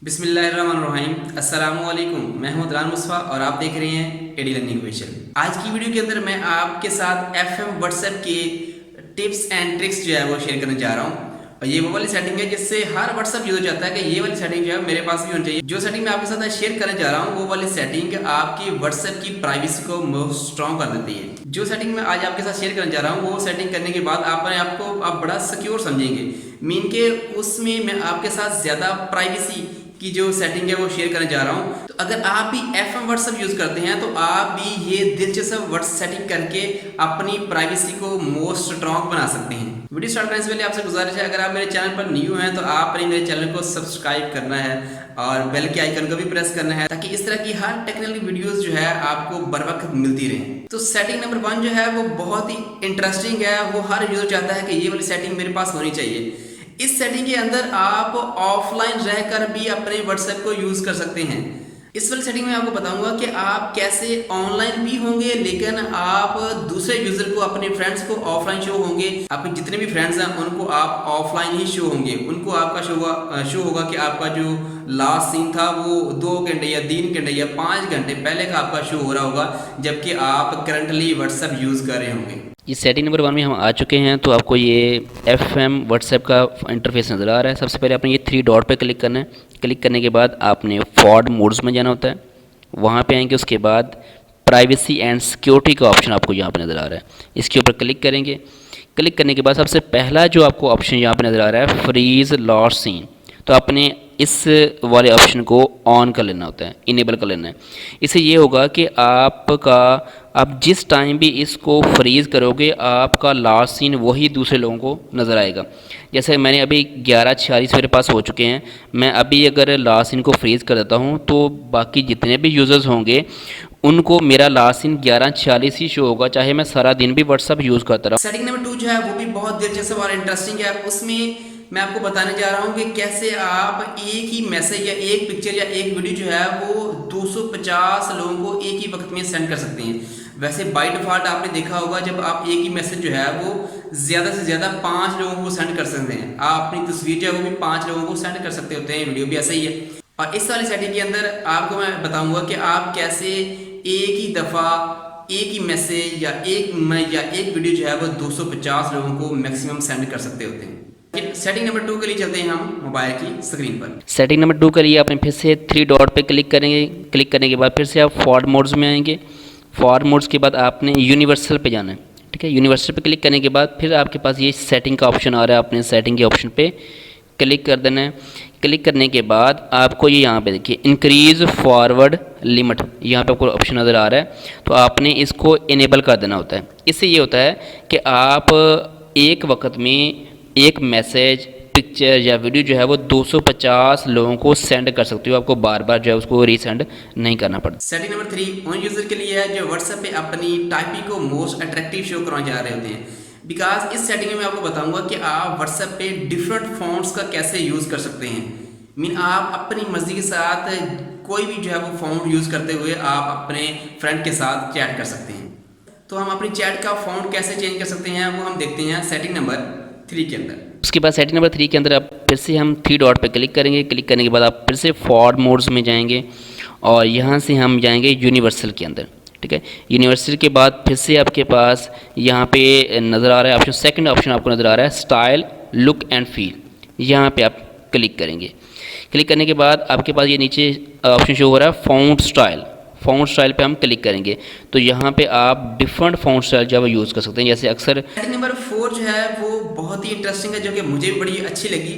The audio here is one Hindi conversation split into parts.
बिस्मिल्लाहिर्रहमानिर्रहीम अस्सलामुअलैकुम। मैं हूं अदनान मुस्तफा और आप देख रहे हैं एडी लर्निंग ऑफिशियल। आज की वीडियो के अंदर मैं आपके साथ एफएम व्हाट्सएप के टिप्स एंड ट्रिक्स जो है वो शेयर करने जा रहा हूं। और ये वो वाली सेटिंग है जिससे हर व्हाट्सएप यूजर चाहता है कि ये वाली सेटिंग जो है मेरे पास भी होनी चाहिए। जो सेटिंग मैं आपके साथ शेयर करने जा रहा हूँ वो वाली सेटिंग आपकी व्हाट्सएप की प्राइवेसी को मोस्ट स्ट्रॉन्ग कर देती है। जो सेटिंग मैं आज आपके साथ शेयर करने जा रहा हूँ वो सेटिंग करने के बाद आप बड़ा सिक्योर समझेंगे। मीन के उसमें मैं आपके साथ ज़्यादा प्राइवेसी की जो सेटिंग है वो शेयर करने जा रहा हूँ। तो अगर आप भी एफएम व्हाट्सएप यूज करते हैं तो आप भी ये दिलचस्प व्हाट्सएप सेटिंग करके अपनी प्राइवेसी को मोस्ट स्ट्रॉन्ग बना सकते हैं। वीडियो स्टार्ट करने से पहले आपसे गुजारिश है, अगर आप मेरे चैनल पर न्यू हैं तो आपने मेरे चैनल को सब्सक्राइब करना है और बेल के आइकन को भी प्रेस करना है ताकि इस तरह की हर टेक्निकल वीडियोस जो है आपको बर वक्त मिलती रहे। तो सेटिंग नंबर 1 जो है वो बहुत ही इंटरेस्टिंग है। वो हर यूजर चाहता है कि ये वाली सेटिंग मेरे पास होनी चाहिए। इस सेटिंग के अंदर आप ऑफलाइन रहकर भी अपने व्हाट्सएप को यूज कर सकते हैं। इस वाली सेटिंग में आपको बताऊंगा कि आप कैसे ऑनलाइन भी होंगे लेकिन आप दूसरे यूजर को, अपने फ्रेंड्स को ऑफलाइन शो होंगे। आपके जितने भी फ्रेंड्स हैं उनको आप ऑफलाइन ही शो होंगे। उनको आपका शो होगा कि आपका जो लास्ट सीन था वो 2 घंटे या 3 घंटे या 5 घंटे पहले का आपका शो हो रहा होगा, जबकि आप करंटली व्हाट्सएप यूज कर रहे होंगे। इस सेटिंग नंबर 1 में हम आ चुके हैं। तो आपको ये एफएम व्हाट्सएप का इंटरफेस नज़र आ रहा है। सबसे पहले आपने ये 3 डॉट पे क्लिक करना है। क्लिक करने के बाद आपने फॉर्ड मोड्स में जाना होता है। वहाँ पे आएंगे, उसके बाद प्राइवेसी एंड सिक्योरिटी का ऑप्शन आपको यहाँ पे नज़र आ रहा है। इसके ऊपर क्लिक करेंगे। क्लिक करने के बाद सबसे पहला जो आपको ऑप्शन यहाँ पे नज़र आ रहा है, फ्रीज लास्ट सीन, तो आपने इस वाले ऑप्शन को ऑन कर लेना होता है, इनेबल कर लेना है। इससे ये होगा कि आप जिस टाइम भी इसको फ्रीज़ करोगे आपका लास्ट सीन वही दूसरे लोगों को नज़र आएगा। जैसे मैंने अभी 11:46 मेरे पास हो चुके हैं। मैं अभी अगर लास्ट सीन को फ्रीज़ कर देता हूँ तो बाकी जितने भी यूज़र्स होंगे उनको मेरा लास्ट सीन 11:46 ही शो होगा, चाहे मैं सारा दिन भी व्हाट्सअप यूज़ करता रहूँ। सेटिंग नंबर 2 जो है वो भी बहुत दिलचस्प और इंटरेस्टिंग है। उसमें मैं आपको बताने जा रहा हूँ कि कैसे आप एक ही मैसेज या एक पिक्चर या एक वीडियो जो है वो 250 लोगों को एक ही वक्त में सेंड कर सकते हैं। वैसे बाय डिफ़ॉल्ट आपने देखा होगा जब आप एक ही मैसेज जो है वो ज़्यादा से ज़्यादा 5 लोगों को सेंड कर सकते हैं। आप अपनी तस्वीर जो है वो भी 5 लोगों को सेंड कर सकते होते हैं, वीडियो भी ऐसा ही है। और इस वाली सेटिंग के अंदर आपको मैं बताऊँगा कि आप कैसे एक ही दफ़ा एक ही मैसेज या एक वीडियो जो है वो 250 लोगों को मैक्सिमम सेंड कर सकते होते हैं। सेटिंग नंबर 2 के लिए चलते हैं हम मोबाइल की स्क्रीन पर। सेटिंग नंबर 2 के लिए आपने फिर से 3 डॉट पे क्लिक करेंगे। क्लिक करने के बाद फिर से आप फॉर्ड मोड्स में आएंगे। फॉर्ड मोड्स के बाद आपने यूनिवर्सल पे जाना है। ठीक है, यूनिवर्सल पे क्लिक करने के बाद फिर आपके पास ये सेटिंग का ऑप्शन आ रहा है। आपने सेटिंग के ऑप्शन पे क्लिक कर देना है। क्लिक करने के बाद आपको ये यहाँ पे देखिए इंक्रीज़ फॉरवर्ड लिमिट, यहाँ पे आपको ऑप्शन नज़र आ रहा है, तो आपने इसको इनेबल कर देना होता है। इससे ये होता है कि आप एक वक्त में एक मैसेज, पिक्चर या वीडियो जो है वो 250 लोगों को सेंड कर सकते हो। आपको बार बार जो है उसको रीसेंड नहीं करना पड़ता। सेटिंग नंबर 3 उन यूजर के लिए है जो व्हाट्सएप पे अपनी टाइपिंग को मोस्ट अट्रैक्टिव शो करना चाह रहे होते हैं। बिकॉज इस सेटिंग में मैं आपको बताऊंगा कि आप व्हाट्सएप पे डिफरेंट फॉन्ट्स का कैसे यूज़ कर सकते हैं। मीन आप अपनी मर्जी के साथ कोई भी जो है वो फॉन्ट यूज़ करते हुए आप अपने फ्रेंड के साथ चैट कर सकते हैं। तो हम अपनी चैट का फॉन्ट कैसे चेंज कर सकते हैं वो हम देखते हैं सेटिंग नंबर 3 के अंदर। उसके बाद सेटिंग नंबर 3 के अंदर आप फिर से हम 3 डॉट पे क्लिक करेंगे। क्लिक करने के बाद आप फिर से फॉर्ड मोड्स में जाएंगे और यहाँ से हम जाएंगे यूनिवर्सल के अंदर। ठीक है, यूनिवर्सल के बाद फिर से आपके पास यहाँ पे नज़र आ रहा है ऑप्शन, सेकंड ऑप्शन आपको नज़र आ रहा है स्टाइल लुक एंड फील। यहाँ पे आप क्लिक करेंगे। क्लिक करने के बाद आपके पास ये नीचे ऑप्शन शो हो रहा है फ़ॉन्ट स्टाइल। फ़ॉन्ट स्टाइल पे हम क्लिक करेंगे तो यहाँ पे आप डिफरेंट फ़ॉन्ट स्टाइल जो है यूज़ कर सकते हैं। जैसे अक्सर सेटिंग नंबर 4 जो है वो बहुत ही इंटरेस्टिंग है, जो कि मुझे भी बड़ी अच्छी लगी।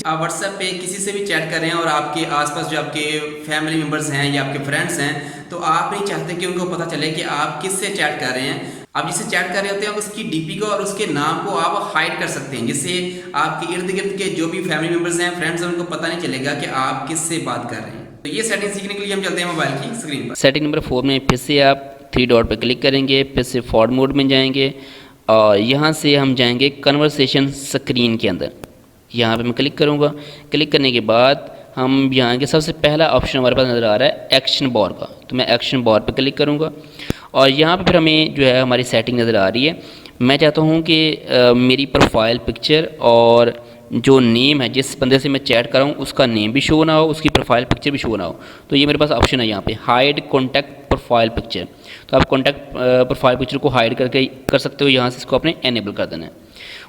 आप व्हाट्सएप पे किसी से भी चैट कर रहे हैं और आपके आसपास जो आपके फैमिली मेम्बर्स हैं या आपके फ्रेंड्स हैं, तो आप नहीं चाहते कि उनको पता चले कि आप किससे चैट कर रहे हैं। आप जिससे चैट कर रहे होते हैं उसकी डीपी को और उसके नाम को आप हाइड कर सकते हैं, जिससे आपके इर्द गिर्द के जो भी फैमिली मेम्बर्स हैं, फ्रेंड्स हैं, उनको पता नहीं चलेगा कि आप किससे बात कर रहे हैं। तो ये सेटिंग सीखने के लिए हम चलते हैं मोबाइल की स्क्रीन पर। सेटिंग नंबर 4 में फिर से आप 3 डॉट पे क्लिक करेंगे। फिर से फॉर्ड मोड में जाएंगे और यहाँ से हम जाएंगे कन्वर्सेशन स्क्रीन के अंदर। यहाँ पे मैं क्लिक करूँगा। क्लिक करने के बाद हम यहाँ के सबसे पहला ऑप्शन हमारे पास नज़र आ रहा है एक्शन बार का, तो मैं एक्शन बार पे क्लिक करूँगा और यहाँ पे फिर हमें जो है हमारी सेटिंग नज़र आ रही है। मैं चाहता हूँ कि मेरी प्रोफाइल पिक्चर और जो नेम है, जिस बंदे से मैं चैट कर रहा हूँ उसका नेम भी शो ना हो, उसकी प्रोफाइल पिक्चर भी शो ना हो। तो ये मेरे पास ऑप्शन है यहाँ पे हाइड कॉन्टैक्ट प्रोफाइल पिक्चर। तो आप कॉन्टैक्ट प्रोफाइल पिक्चर को हाइड करके कर सकते हो, यहाँ से इसको आपने एनेबल कर देना है।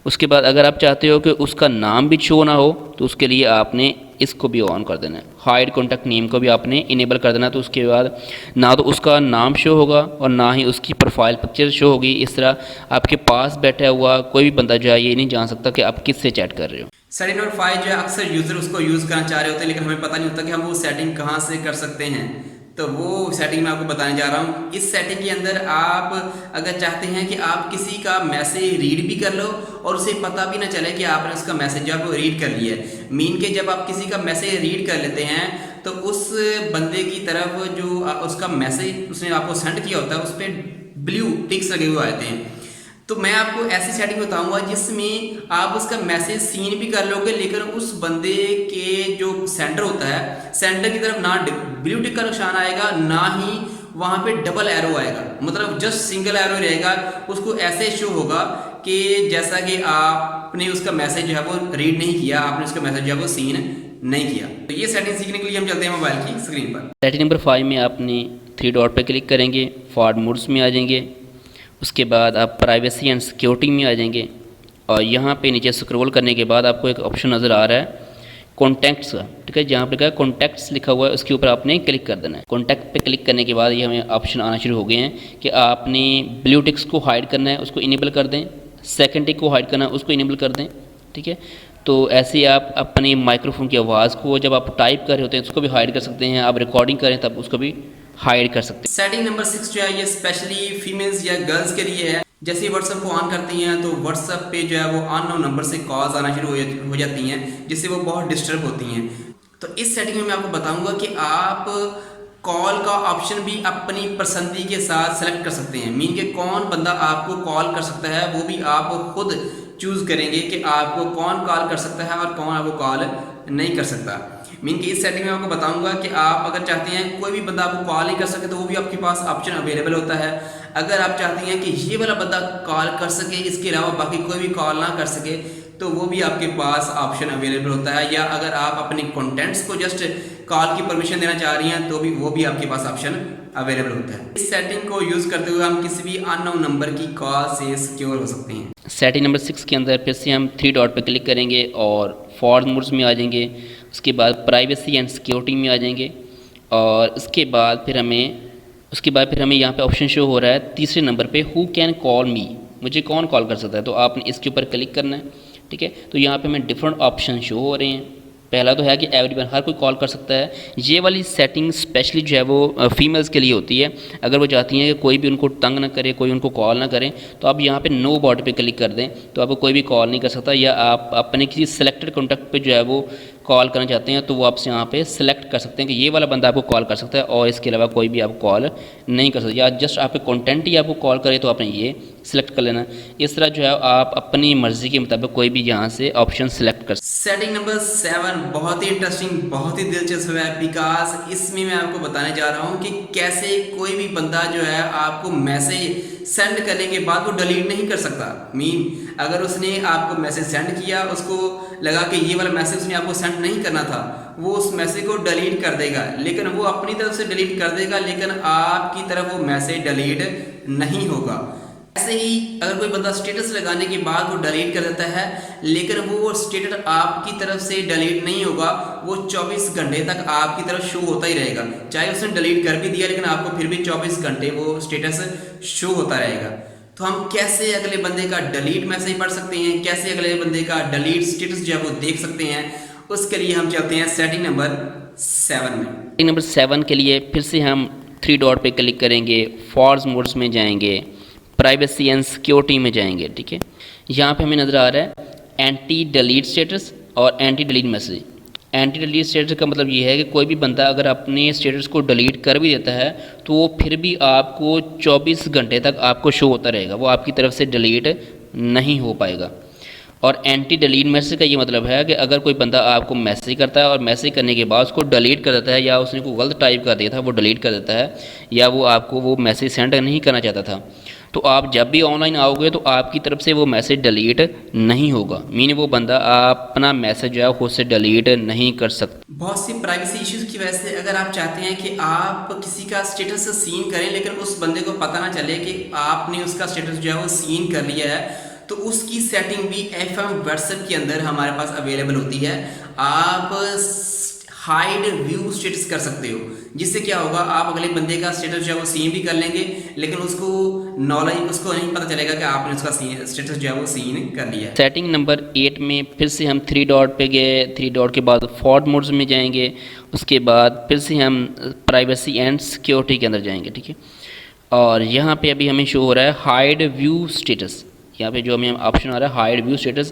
उसके बाद अगर आप चाहते हो कि उसका नाम भी शो ना हो तो उसके लिए आपने इसको भी ऑन कर देना है, हाइड कॉन्टैक्ट नेम को भी आपने इनेबल कर देना है। तो उसके बाद ना तो उसका नाम शो होगा और ना ही उसकी प्रोफाइल पिक्चर शो होगी। इस तरह आपके पास बैठा हुआ कोई भी बंदा जो है ये नहीं जान सकता कि आप किससे चैट कर रहे हो। सेटिंग नंबर 5 जो है अक्सर यूज़र उसको यूज़ करना चाह रहे होते हैं, लेकिन हमें पता नहीं होता कि हम वो सेटिंग कहाँ से कर सकते हैं। तो वो सेटिंग मैं आपको बताने जा रहा हूँ। इस सेटिंग के अंदर आप अगर चाहते हैं कि आप किसी का मैसेज रीड भी कर लो और उसे पता भी ना चले कि आपने उसका मैसेज जो है वो रीड कर लिया है। मीन के जब आप किसी का मैसेज रीड कर लेते हैं तो उस बंदे की तरफ जो उसका मैसेज उसने आपको सेंड किया होता है उस पर ब्लू टिक्स लगे हुए आते हैं। तो मैं आपको ऐसी सेटिंग बताऊंगा जिसमें आप उसका मैसेज सीन भी कर लोगे, लेकिन उस बंदे के जो सेंडर होता है, सेंडर की तरफ ना ब्लू टिक का निशान आएगा ना ही वहाँ पे डबल एरो आएगा, मतलब जस्ट सिंगल एरो रहेगा। उसको ऐसे शो होगा कि जैसा कि आपने उसका मैसेज जो है वो रीड नहीं किया, आपने उसका मैसेज जो है वो सीन नहीं किया। तो ये सेटिंग सीखने के लिए हम चलते हैं मोबाइल की स्क्रीन पर। सेटिंग नंबर 5 में आपने 3 डॉट पर क्लिक करेंगे, फॉर्ड मोड्स में आ जाएंगे। उसके बाद आप प्राइवेसी एंड सिक्योरिटी में आ जाएंगे और यहाँ पे नीचे स्क्रॉल करने के बाद आपको एक ऑप्शन नज़र आ रहा है कॉन्टैक्ट्स का, ठीक है। जहाँ पे क्या कॉन्टैक्ट्स लिखा हुआ है उसके ऊपर आपने क्लिक कर देना है। कॉन्टैक्ट पे क्लिक करने के बाद ये हमें ऑप्शन आना शुरू हो गए हैं कि आपने ब्लू टिक्स को हाइड करना है, उसको इनेबल कर दें। सेकंड टिक को हाइड करना है, उसको इनेबल कर दें, ठीक है। तो ऐसे आप अपने माइक्रोफोन की आवाज़ को जब आप टाइप कर रहे होते हैं उसको भी हाइड कर सकते हैं, आप रिकॉर्डिंग करें तब उसको भी हाइड कर सकते हैं। सेटिंग नंबर 6 जो है ये स्पेशली फीमेल्स या गर्ल्स के लिए है। जैसे ही व्हाट्सएप को ऑन करती हैं तो व्हाट्सएप पे जो है वो अननोन नंबर से कॉल्स आना शुरू हो जाती हैं, जिससे वो बहुत डिस्टर्ब होती हैं। तो इस सेटिंग में मैं आपको बताऊंगा कि आप कॉल का ऑप्शन भी अपनी पसंदी के साथ सेलेक्ट कर सकते हैं। मीन के कौन बंदा आपको कॉल कर सकता है वो भी आप खुद चूज करेंगे कि आपको कौन कॉल कर सकता है और कौन आपको कॉल नहीं कर सकता। मीन की इस सेटिंग में आपको बताऊंगा कि आप अगर चाहते हैं कोई भी बंदा आपको कॉल नहीं कर सके तो वो भी आपके पास ऑप्शन अवेलेबल होता है। अगर आप चाहते हैं कि ये वाला बंदा कॉल कर सके, इसके अलावा बाकी कोई भी कॉल ना कर सके, तो वो भी आपके पास ऑप्शन अवेलेबल होता है। या अगर आप अपने कंटेंट्स को जस्ट कॉल की परमिशन देना चाह रही हैं तो भी वो भी आपके पास ऑप्शन अवेलेबल होता है। इस सेटिंग को यूज़ करते हुए हम किसी भी अननोन नंबर की कॉल से सिक्योर हो सकते हैं। सेटिंग नंबर 6 के अंदर फिर से हम 3 डॉट पर क्लिक करेंगे और फॉर्ड मोड्स में आ जाएंगे। उसके बाद प्राइवेसी एंड सिक्योरिटी में आ जाएंगे और उसके बाद फिर हमें यहाँ पे ऑप्शन शो हो रहा है तीसरे नंबर पे हु कैन कॉल मी, मुझे कौन कॉल कर सकता है। तो आपने इसके ऊपर क्लिक करना है, ठीक है। तो यहाँ पे हमें डिफरेंट ऑप्शन शो हो रहे हैं। पहला तो है कि एवरीवन, हर कोई कॉल कर सकता है। ये वाली सेटिंग स्पेशली जो है वो फीमेल्स के लिए होती है। अगर वो चाहती हैं कि कोई भी उनको तंग ना करे, कोई उनको कॉल ना करे, तो आप यहाँ पे नो बॉट पे क्लिक कर दें तो आपको कोई भी कॉल नहीं कर सकता। या आप अपने किसी सिलेक्टेड कॉन्टैक्ट पे जो है वो कॉल करना चाहते हैं तो वो आपसे यहाँ पे सिलेक्ट कर सकते हैं कि ये वाला बंदा आपको कॉल कर सकता है और इसके अलावा कोई भी आप कॉल नहीं कर सकते। या जस्ट आपके कंटेंट ही आपको कॉल करे तो आपने ये सिलेक्ट कर लेना। इस तरह जो है आप अपनी मर्जी के मुताबिक कोई भी यहाँ से ऑप्शन सिलेक्ट कर। सेटिंग नंबर 7 बहुत ही इंटरेस्टिंग, बहुत ही दिलचस्प है, बिकॉज इसमें मैं आपको बताने जा रहा हूँ कि कैसे कोई भी बंदा जो है आपको मैसेज सेंड करने के बाद वो डिलीट नहीं कर सकता। मीन अगर उसने आपको मैसेज सेंड किया, उसको लगा कि ये वाला मैसेज उसने आपको सेंड नहीं करना था, वो उस मैसेज को डिलीट कर देगा। लेकिन वो अपनी तरफ से डिलीट कर देगा, लेकिन आपकी तरफ वो मैसेज डिलीट नहीं होगा। ऐसे ही अगर कोई बंदा स्टेटस लगाने के बाद वो डिलीट कर देता है, लेकिन वो स्टेटस आपकी तरफ से डिलीट नहीं होगा, वो 24 घंटे तक आपकी तरफ शो होता ही रहेगा। चाहे उसने डिलीट कर भी दिया लेकिन आपको फिर भी 24 घंटे वो स्टेटस शो होता रहेगा। तो हम कैसे अगले बंदे का डिलीट मैसेज पढ़ सकते हैं, कैसे अगले बंदे का डिलीट स्टेटस जो है वो देख सकते हैं, उसके लिए हम चलते हैं सेटिंग नंबर 7 में। सेटिंग नंबर 7 के लिए फिर से हम 3 डॉट पे क्लिक करेंगे, फॉर्स मोड्स में जाएंगे, प्राइवेसी एंड सिक्योरिटी में जाएंगे, ठीक है। यहाँ पे हमें नज़र आ रहा है एंटी डिलीट स्टेटस और anti delete message. Anti delete status का मतलब ये है कि कोई भी बंदा अगर अपने स्टेटस को डिलीट कर भी देता है तो वो फिर भी आपको 24 घंटे तक आपको शो होता रहेगा, वो आपकी तरफ से डिलीट नहीं हो पाएगा। और एंटी डिलीट मैसेज का ये मतलब है कि अगर कोई बंदा आपको मैसेज करता है और मैसेज करने के बाद उसको डिलीट कर देता है, या उसने कोई गलत टाइप कर दिया था वो डिलीट कर देता है, या वो आपको वो मैसेज सेंड नहीं करना चाहता था, तो आप जब भी ऑनलाइन आओगे तो आपकी तरफ से वो मैसेज डिलीट नहीं होगा, मीन वो बंदा अपना मैसेज जो है खुद से डिलीट नहीं कर सकता। बहुत सी प्राइवेसी इश्यूज की वजह से अगर आप चाहते हैं कि आप किसी का स्टेटस सीन करें लेकिन उस बंदे को पता ना चले कि आपने उसका स्टेटस जो है वो सीन कर लिया है, तो उसकी सेटिंग भी एफएम व्हाट्सएप के अंदर हमारे पास अवेलेबल होती है। आप हाइड व्यू स्टेटस कर सकते हो, जिससे क्या होगा, आप अगले बंदे का स्टेटस जो है वो सीन भी कर लेंगे लेकिन उसको नॉलेज उसको नहीं पता चलेगा कि आपने उसका स्टेटस जो है वो सीन कर लिया है। सेटिंग नंबर 8 में फिर से हम 3 डॉट पे गए, 3 डॉट के बाद फॉर्ड मोड्स में जाएंगे, उसके बाद फिर से हम प्राइवेसी एंड सिक्योरिटी के अंदर जाएंगे, ठीक है। और यहाँ पे अभी हमें शो हो रहा है हाइड व्यू स्टेटस, यहाँ पे जो हमें ऑप्शन आ रहा है हाइड व्यू स्टेटस।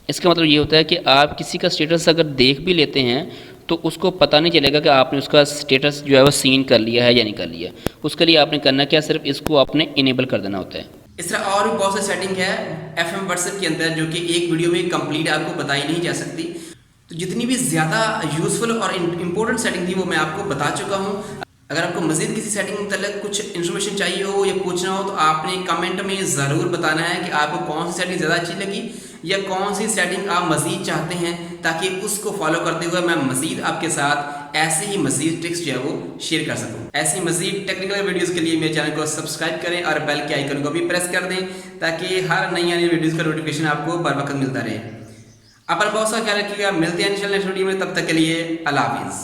इसका मतलब ये होता है कि आप किसी का स्टेटस अगर देख भी लेते हैं तो उसको पता नहीं चलेगा कि आपने उसका स्टेटस जो है वो सीन कर लिया है या नहीं कर लिया। उसके लिए आपने करना क्या, सिर्फ इसको आपने इनेबल कर देना होता है। इस तरह और भी बहुत सारी सेटिंग है एफएम व्हाट्सएप के अंदर जो कि एक वीडियो में कंप्लीट आपको बताई नहीं जा सकती। तो जितनी भी ज़्यादा यूजफुल और इम्पोर्टेंट सेटिंग थी वो मैं आपको बता चुका हूँ। अगर आपको मज़ीद किसी सेटिंग में मतलब कुछ इन्फॉर्मेशन चाहिए हो या पूछना हो तो आपने कमेंट में ज़रूर बताना है कि आपको कौन सी सेटिंग ज़्यादा अच्छी लगी या कौन सी सेटिंग आप मज़ीद चाहते हैं, ताकि उसको फॉलो करते हुए मैं मज़ीद आपके साथ ऐसे ही मज़ीद ट्रिक्स जो है वो शेयर कर सकूँ। ऐसी मज़ीद टेक्निकल वीडियोज़ के लिए मेरे चैनल को सब्सक्राइब करें और बेल के आइकन को भी प्रेस कर दें ताकि हर नई आने वीडियोज़ का नोटिफिकेशन आपको बर वक्त मिलता रहे। अपना बहुत सा ख्याल रखिएगा, मिलते हैं इंशाल्लाह नेक्स्ट वीडियो में, तब तक के लिए अल्लाह हाफिज़।